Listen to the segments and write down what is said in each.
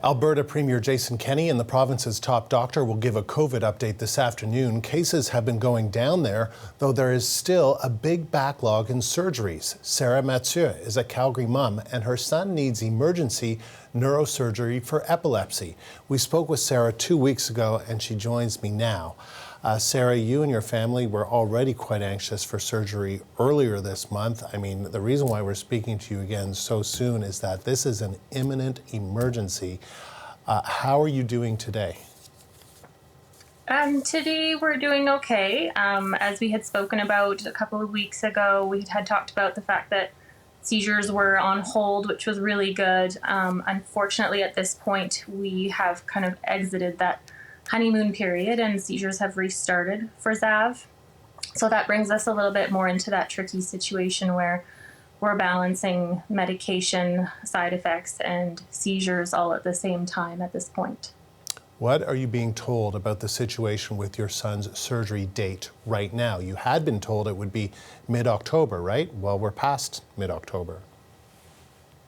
Alberta Premier Jason Kenney and the province's top doctor will give a COVID update this afternoon. Cases have been going down there, though there is still a big backlog in surgeries. Sara Mathieu is a Calgary mom, and her son needs emergency neurosurgery for epilepsy. We spoke with Sara 2 weeks ago, and she joins me now. Sara, you and your family were already quite anxious for surgery earlier this month. I mean, the reason why we're speaking to you again so soon is that this is an imminent emergency. How are you doing today? Today we're doing okay. As we had spoken about a couple of weeks ago, we had talked about the fact that seizures were on hold, which was really good. Unfortunately, at this point, we have kind of exited that honeymoon period and seizures have restarted for Zav. So that brings us a little bit more into that tricky situation where we're balancing medication, side effects, and seizures all at the same time at this point. What are you being told about the situation with your son's surgery date right now? You had been told it would be mid-October, right? Well, we're past mid-October.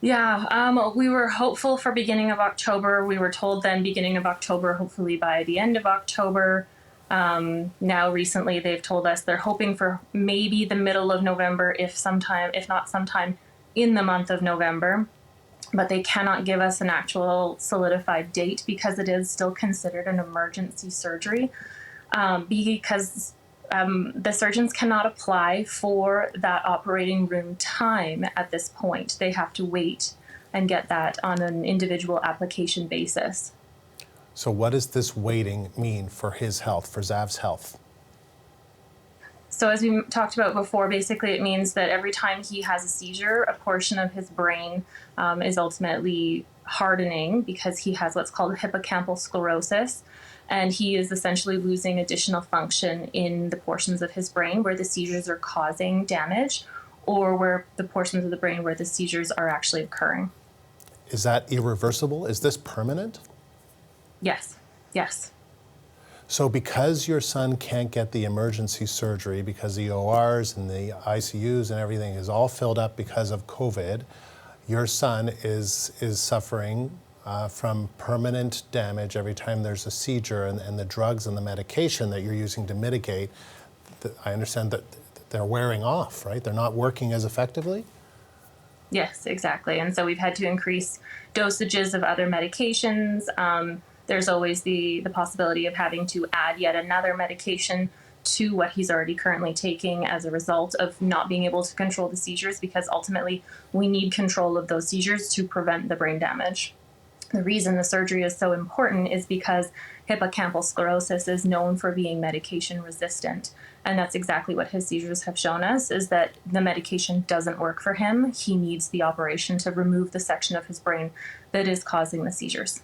Yeah, we were hopeful for beginning of October. We were told then beginning of October, hopefully by the end of October. Now recently they've told us they're hoping for maybe the middle of November, if not sometime in the month of November. But they cannot give us an actual solidified date because it is still considered an emergency surgery, because the surgeons cannot apply for that operating room time at this point. They have to wait and get that on an individual application basis. So what does this waiting mean for his health, for Zav's health? So as we talked about before, basically it means that every time he has a seizure, a portion of his brain is ultimately hardening because he has what's called hippocampal sclerosis. And he is essentially losing additional function in the portions of his brain where the seizures are causing damage, or where the portions of the brain where the seizures are actually occurring. Is that irreversible? Is this permanent? Yes, yes. So because your son can't get the emergency surgery because the ORs and the ICUs and everything is all filled up because of COVID, your son is suffering from permanent damage every time there's a seizure, and the drugs and the medication that you're using to mitigate, I understand that they're wearing off, right? They're not working as effectively? Yes, exactly. And so we've had to increase dosages of other medications. There's always the possibility of having to add yet another medication to what he's already currently taking as a result of not being able to control the seizures, because ultimately we need control of those seizures to prevent the brain damage. The reason the surgery is so important is because hippocampal sclerosis is known for being medication resistant. And that's exactly what his seizures have shown us, is that the medication doesn't work for him. He needs the operation to remove the section of his brain that is causing the seizures.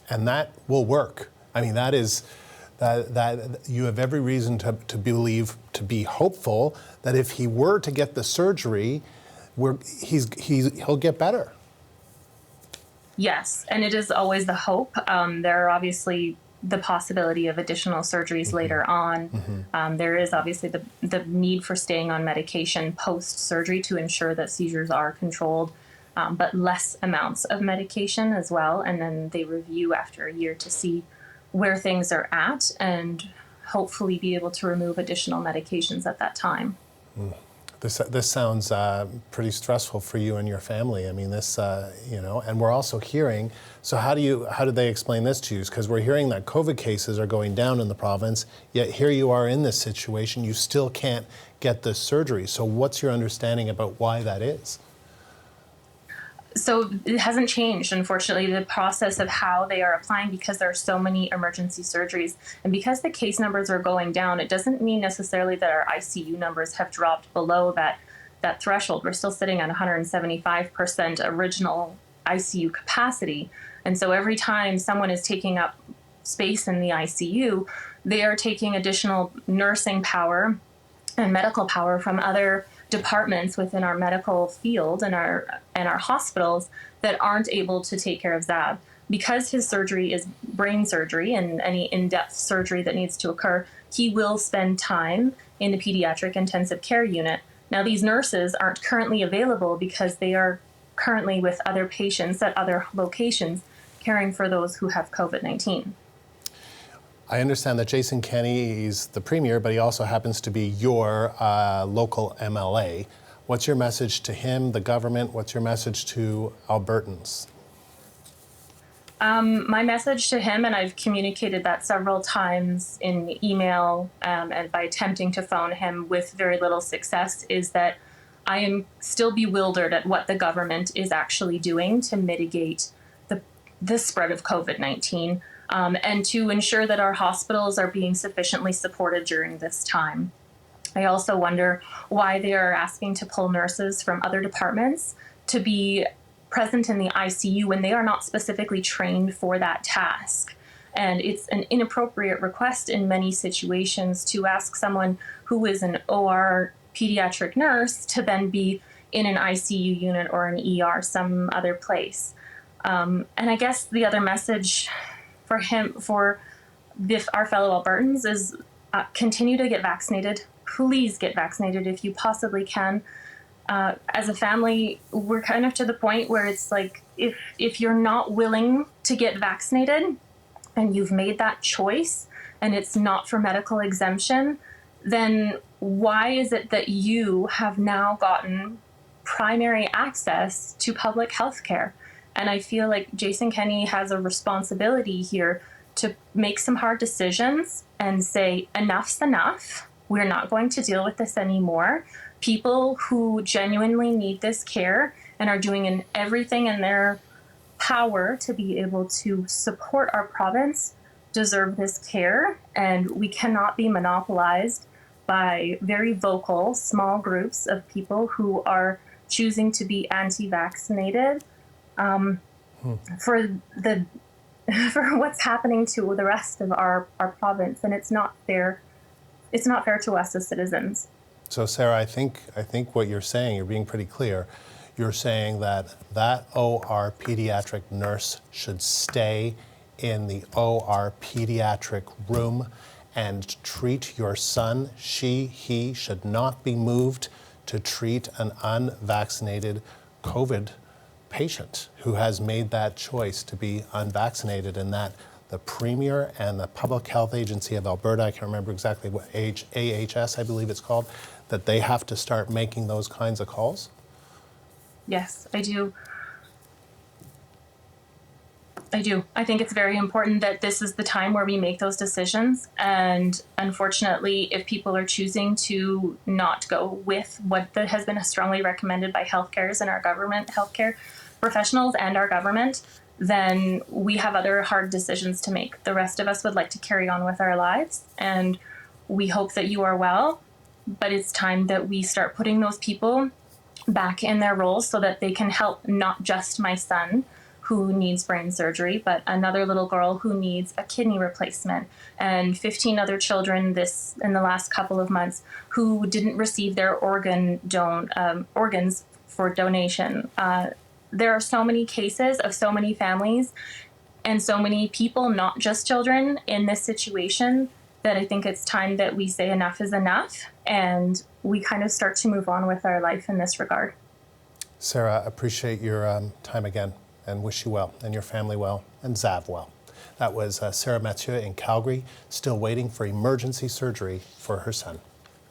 And that will work. I mean, that you have every reason to believe, to be hopeful that if he were to get the surgery, he'll get better. Yes, and it is always the hope. There are obviously the possibility of additional surgeries later on. There is obviously the need for staying on medication post-surgery to ensure that seizures are controlled, but less amounts of medication as well. And then they review after a year to see where things are at and hopefully be able to remove additional medications at that time. This sounds pretty stressful for you and your family. I mean, this, and we're also hearing, so how do they explain this to you? Because we're hearing that COVID cases are going down in the province, yet here you are in this situation, you still can't get this surgery. So what's your understanding about why that is? So it hasn't changed, unfortunately, the process of how they are applying, because there are so many emergency surgeries. And because the case numbers are going down, it doesn't mean necessarily that our ICU numbers have dropped below that threshold. We're still sitting at 175% original ICU capacity. And so every time someone is taking up space in the ICU, they are taking additional nursing power and medical power from other departments within our medical field and our hospitals that aren't able to take care of Zav. Because his surgery is brain surgery and any in-depth surgery that needs to occur, he will spend time in the pediatric intensive care unit. Now, these nurses aren't currently available because they are currently with other patients at other locations caring for those who have COVID-19. I understand that Jason Kenney is the premier, but he also happens to be your local MLA. What's your message to him, the government? What's your message to Albertans? My message to him, and I've communicated that several times in email and by attempting to phone him with very little success, is that I am still bewildered at what the government is actually doing to mitigate the spread of COVID-19 and to ensure that our hospitals are being sufficiently supported during this time. I also wonder why they are asking to pull nurses from other departments to be present in the ICU when they are not specifically trained for that task. And it's an inappropriate request in many situations to ask someone who is an OR pediatric nurse to then be in an ICU unit or an ER some other place. And I guess the other message for our fellow Albertans is continue to get vaccinated. Please get vaccinated if you possibly can. As a family, we're kind of to the point where it's like, if you're not willing to get vaccinated and you've made that choice and it's not for medical exemption, then why is it that you have now gotten primary access to public health care? And I feel like Jason Kenney has a responsibility here to make some hard decisions and say, enough's enough. We're not going to deal with this anymore. People who genuinely need this care and are doing everything in their power to be able to support our province deserve this care, and we cannot be monopolized by very vocal small groups of people who are choosing to be anti-vaccinated for what's happening to the rest of our province, and it's not fair. It's not fair to us as citizens. So, Sarah, I think what you're saying, you're being pretty clear. You're saying that OR pediatric nurse should stay in the OR pediatric room and treat your son. He should not be moved to treat an unvaccinated COVID patient who has made that choice to be unvaccinated, and that the Premier and the Public Health Agency of Alberta, I can't remember exactly what AHS, I believe it's called, that they have to start making those kinds of calls? Yes, I do. I think it's very important that this is the time where we make those decisions. And unfortunately, if people are choosing to not go with what has been strongly recommended by healthcares and our government, healthcare professionals and our government, then we have other hard decisions to make. The rest of us would like to carry on with our lives, and we hope that you are well, but it's time that we start putting those people back in their roles so that they can help not just my son who needs brain surgery, but another little girl who needs a kidney replacement, and 15 other children in the last couple of months who didn't receive their organs for donation. There are so many cases of so many families and so many people, not just children, in this situation, that I think it's time that we say enough is enough and we kind of start to move on with our life in this regard. Sarah, appreciate your time again and wish you well and your family well and Zav well. That was Sara Mathieu in Calgary, still waiting for emergency surgery for her son.